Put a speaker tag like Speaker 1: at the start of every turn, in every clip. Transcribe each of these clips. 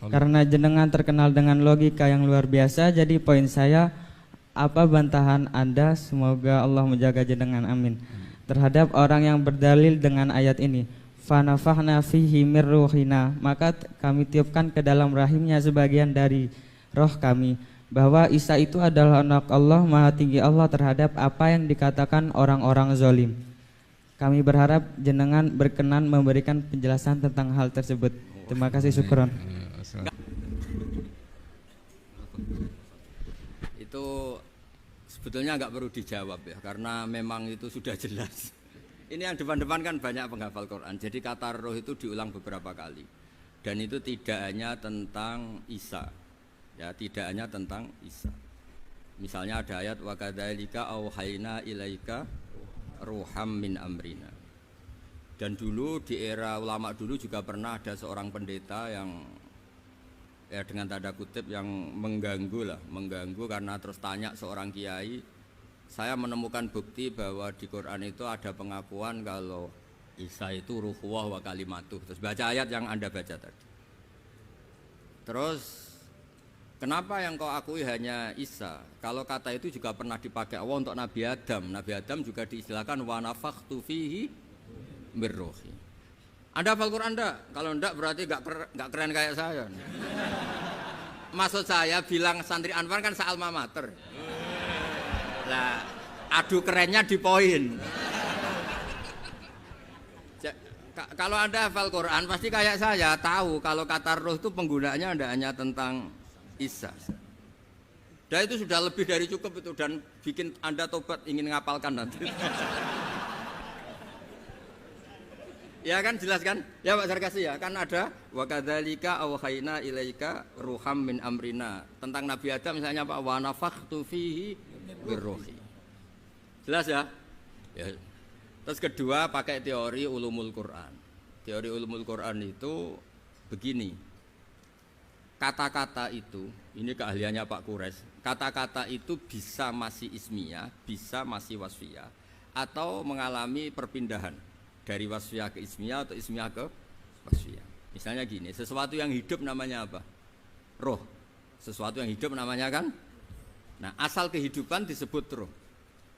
Speaker 1: Karena jenengan terkenal dengan logika yang luar biasa, jadi poin saya, apa bantahan Anda, semoga Allah menjaga jenengan, amin, terhadap orang yang berdalil dengan ayat ini, fanafahna fihi mir ruhina, maka kami tiupkan ke dalam rahimnya sebagian dari roh kami, bahwa Isa itu adalah anak Allah, maha tinggi Allah terhadap apa yang dikatakan orang-orang zalim. Kami berharap jenengan berkenan memberikan penjelasan tentang hal tersebut. Terima kasih, syukron.
Speaker 2: Itu sebetulnya nggak perlu dijawab ya, karena memang itu sudah jelas. Ini yang depan-depan kan banyak penghafal Quran. Jadi kata roh itu diulang beberapa kali. Dan itu tidak hanya tentang Isa. Ya, tidak hanya tentang Isa. Misalnya ada ayat wa kadzalika auhayna ilaika ruham min amrina. Dan dulu di era ulama dulu juga pernah ada seorang pendeta yang ya dengan tanda kutip yang mengganggu karena terus tanya seorang kiai, saya menemukan bukti bahwa di Quran itu ada pengakuan kalau Isa itu ruhullah wa kalimatuh. Terus baca ayat yang Anda baca tadi. Terus kenapa yang kau akui hanya Isa? Kalau kata itu juga pernah dipakai Allah untuk Nabi Adam. Nabi Adam juga diistilahkan wa nafakhtu fihi mir ruhi. Anda hafal Quran enggak? Kalau enggak berarti enggak keren kayak saya. Maksud saya bilang santri Anwar kan se-alma mater. Lah, adu kerennya di poin. Kalau Anda hafal Quran pasti kayak saya tahu kalau kata roh itu penggunaannya tidak hanya tentang Isa. Dan itu sudah lebih dari cukup itu dan bikin Anda tobat ingin ngapalkan nanti. Ya kan jelas kan? Ya Pak Sarkasi ya, kan ada wa kadzalika auhayna ilaika ruham min amrina. Tentang Nabi Adam misalnya Pak wa nafakhtu fihi birruhi. Jelas ya? Ya. Terus kedua pakai teori ulumul Quran. Teori ulumul Quran itu begini. Kata-kata itu, ini keahliannya Pak Kures. Kata-kata itu bisa masih ismiyah, bisa masih wasfiyah atau mengalami perpindahan dari wasfiyah ke ismiyah atau ismiyah ke wasfiyah. Misalnya gini, sesuatu yang hidup namanya apa? Roh. Sesuatu yang hidup namanya kan? Nah, asal kehidupan disebut roh.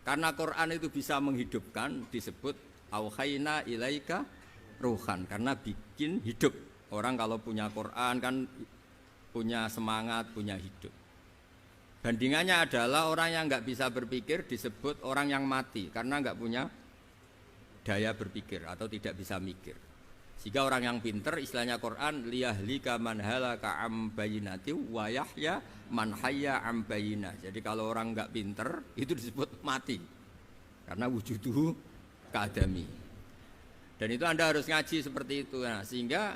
Speaker 2: Karena Quran itu bisa menghidupkan, disebut auhayna ilaika ruhan, karena bikin hidup. Orang kalau punya Quran kan punya semangat, punya hidup. Bandingannya adalah orang yang nggak bisa berpikir disebut orang yang mati, karena nggak punya daya berpikir atau tidak bisa mikir. Sehingga orang yang pinter istilahnya Quran liyahlika man halaka am bayinati wa yahya man hayya am bayinah. Jadi kalau orang enggak pinter itu disebut mati. Karena wujuduhu keadami. Dan itu Anda harus ngaji seperti itu. Nah, sehingga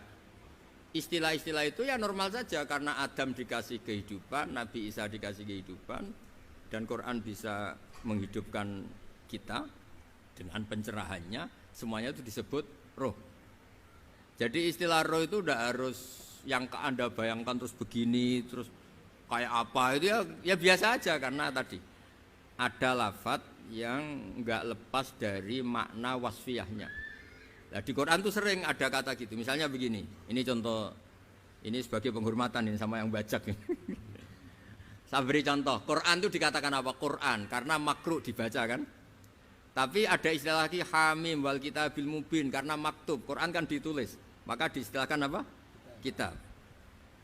Speaker 2: istilah-istilah itu ya normal saja karena Adam dikasih kehidupan, Nabi Isa dikasih kehidupan dan Quran bisa menghidupkan kita dengan pencerahannya, semuanya itu disebut roh. Jadi istilah roh itu tidak harus yang Anda bayangkan terus begini, terus kayak apa, itu ya biasa aja karena tadi ada lafadz yang enggak lepas dari makna wasfiyahnya. Nah, di Quran itu sering ada kata gitu, misalnya begini, ini contoh, ini sebagai penghormatan ini sama yang bajak. Saya beri contoh, Quran itu dikatakan apa? Quran, karena makruh dibaca kan? Tapi ada istilah lagi hamim wal kitabil mubin karena maktub. Quran kan ditulis, maka diistilahkan apa? Kitab.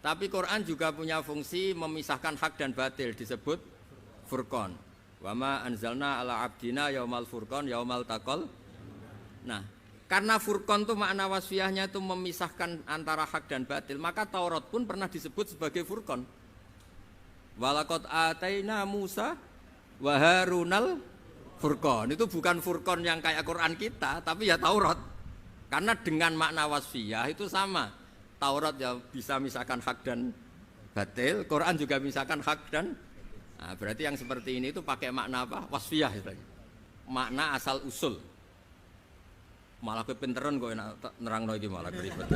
Speaker 2: Tapi Quran juga punya fungsi memisahkan hak dan batil, disebut furqan. Wa ma anzalna ala abdina yaumal furqan yaumal taqal. Nah, karena furqan itu makna wasfiyahnya itu memisahkan antara hak dan batil, maka Taurat pun pernah disebut sebagai furqan. Walaqad ataina Musa wa Harunal Furqan. Itu bukan Furqan yang kayak Quran kita, tapi ya Taurat. Karena dengan makna wasfiyah itu sama. Taurat ya bisa misalkan hak dan batil, Quran juga misalkan hak dan berarti yang seperti ini itu pakai makna apa? Wasfiyah itu. Makna asal usul. Malah kepinteran kok nerangno iki malah ribet.